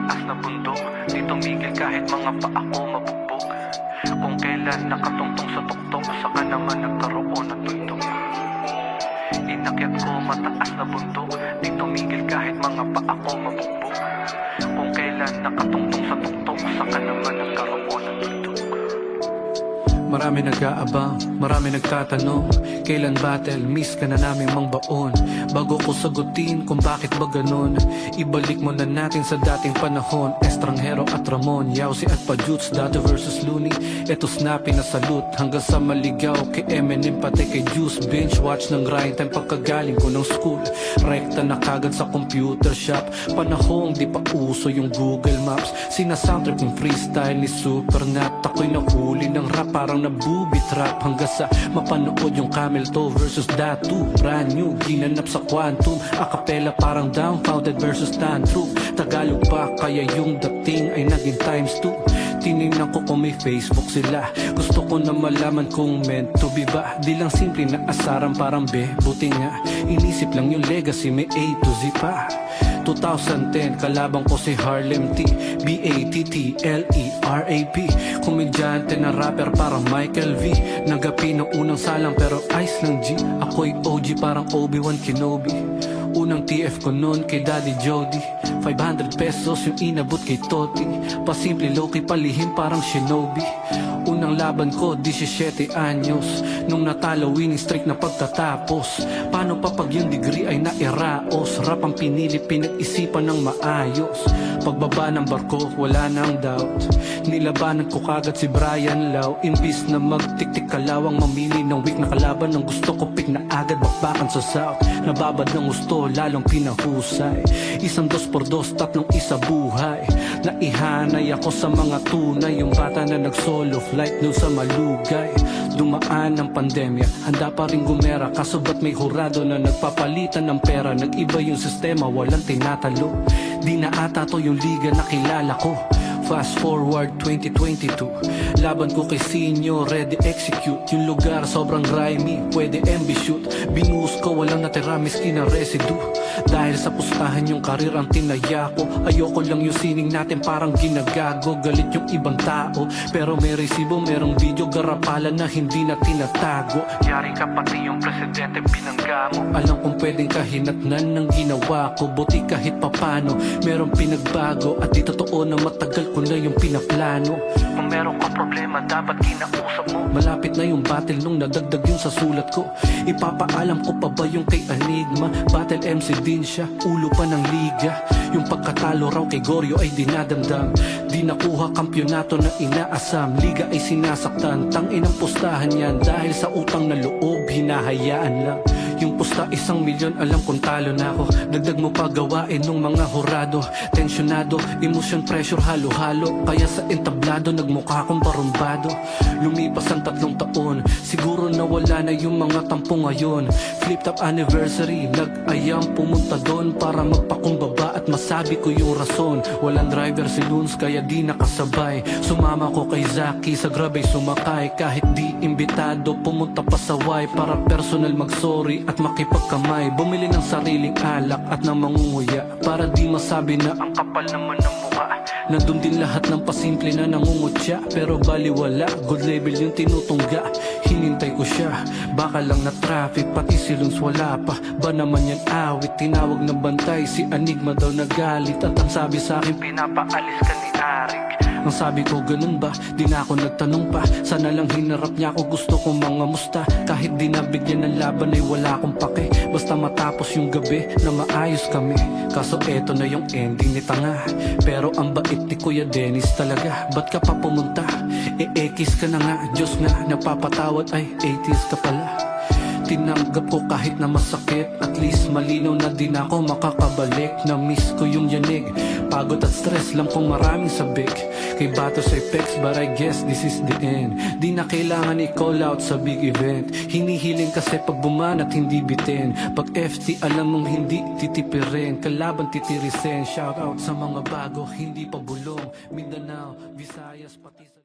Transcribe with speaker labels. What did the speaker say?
Speaker 1: mataas na bundok, di tumigil kahit mga paa ko mabugbog. Kung kailan nakatungtong sa tuktok, saka naman nagkaroon ng tuldok. Inakyat ko mataas na bundok, di tumigil kahit mga paa ko mabugbog. Kung kailan nakatungtong sa tuktok, saka naman nagkaroon ng tuldok.
Speaker 2: Marami nag-aabang, marami nagtatanong, kailan battle, miss ka na namin mang baon. Bago ko sagutin kung bakit ba ganon, ibalik mo na natin sa dating panahon. Estranghero at Ramon, Yausi at Pajuts, Dado versus Looney. Eto snappy na salut, hanggang sa maligaw kay Eminem pati kay Juice. Binge watch ng grind time pagkagaling ko ng school. Rekta na kagad sa computer shop, panahong di pa uso yung Google Maps. Sinasoundtrap yung freestyle ni Supernat, ako'y nahuli ng rap parang nabubi trap. Hanggang sa mapanood yung Camel Toe versus Datu, brand new, ginanap sa Quantum. Acapella parang Dumbfounded versus Tantrum. Tagalog pa kaya yung dating ay naging times 2. Tinignan ko kung may Facebook sila, gusto ko na malaman kung meant to be ba. Di lang simple na asaran parang be, buti nga inisip lang yung legacy, may A to Z pa. 2010, kalabang ko si Harlem T, B-A-T-T-L-E-R-A-P. Komedyante na rapper parang Michael V. Nagapi ng unang salang pero ice ng G. Ako'y OG parang Obi-Wan Kenobi. Unang TF ko noon kay Daddy Jody, 500 pesos yung inabot kay Toti. Pasimple low-key palihim parang Shinobi. Unang laban ko 17 anyos, nung natalo winning streak na pagtatapos. Paano pa pag yung degree ay nairaos? Rap ang pinili, pinag-isipan ng maayos. Pagbaba ng barko, wala nang doubt. Nilabanan ko kagad si Brian Lau. Imbis na magtik-tik kalawang mamili ng weak na kalaban, ang gusto ko pick na agad bakbakan sa south. Nababad ng gusto, lalong pinahusay. Isang 2x2, tatlong isa buhay. Naihanay ako sa mga tunay, yung bata na nag-solo flight dun sa Malugay. Dumaan ng pandemya, handa pa rin gumera, kaso ba't may hurado na nagpapalitan ng pera? Nag-iba yung sistema, walang tinatalo. Di na ata to yung liga na kilala ko. Fast forward 2022, laban ko kay Senior, ready execute. Yung lugar sobrang grimy, pwede MB shoot. Binuhos ko, walang natira miski na residue. Dahil sa pustahan yung karir ang tinaya ko. Ayoko lang yung sining natin parang ginagago. Galit yung ibang tao, pero may resibo, merong video garapalan na hindi na tinatago.
Speaker 1: Yari ka pati yung presidente binangga mo.
Speaker 2: Alam kong pwedeng kahinatnan ng ginawa ko, buti kahit papano merong pinagbago. At di totoo na matagal ko na yung pinaplano.
Speaker 1: Kung meron kang problema dapat kinausap mo.
Speaker 2: Malapit na yung battle nung nadagdag yun sa sulat ko. Ipapaalam ko pa ba yung kay Enigma? Battle MC din siya, ulo pa ng liga. Yung pagkatalo raw kay Goryo ay dinadamdam. Di nakuha kampyonato na inaasam, liga ay sinasaktan. Tangin ang pustahan yan dahil sa utang na loob, hinahayaan lang. Yung pusta 1,000,000, alam kong talo na ako. Dagdag mo pa gawain nung mga hurado. Tensyonado, emotion, pressure, halo-halo. Kaya sa entablado, nagmukha akong barumbado. Lumipas ang 3 taon, siguro nawala na yung mga tampo ngayon. Flip top anniversary, nag-ayang pumunta doon para magpakumbaba at masabi ko yung rason. Walang driver si Loons kaya di nakasabay. Sumama ko kay Zaki, sa grabay sumakay. Kahit di imbitado, pumunta pa sa Y para personal mag-sorry at makipagkamay. Bumili ng sariling alak at ng mangunguya para di masabi na
Speaker 1: ang kapal naman ng mukha.
Speaker 2: nandun din lahat ng pasimple na nangungutya. Pero baliwala, good level yung tinutungga. Hinintay ko siya, baka lang na traffic, pati si Luns wala pa. Ba naman yan awit, tinawag na bantay. Si Enigma daw nagalit at ang sabi sa akin,
Speaker 1: pinapaalis ka ni Arik.
Speaker 2: ang sabi ko ganun ba, di na ako nagtanong pa. Sana lang hinarap niya ako, gusto kong mga musta. Kahit di nabigyan ng laban ay wala akong pake. Basta matapos yung gabi na maayos kami. Kaso eto na yung ending ni Tanga. Pero ang bait ni Kuya Dennis talaga. Ba't ka pa pumunta? Ekis ka na nga, Diyos nga napapatawad ay 80s ka pala. Tinanggap ko kahit na masakit, at least malinaw na din ako makakabalik. Na-miss ko yung yanig, pagod at stress lang kung maraming sabik. Kay Bato sa Apex, but I guess this is the end. Di na kailangan i-call out sa big event. Hinihiling kasi pag bumanat hindi bitin. Pag FT alam mong hindi titipirin, kalaban titirisin. Shout out sa mga bago, hindi pa bulong. Mindanao, Visayas, pati sa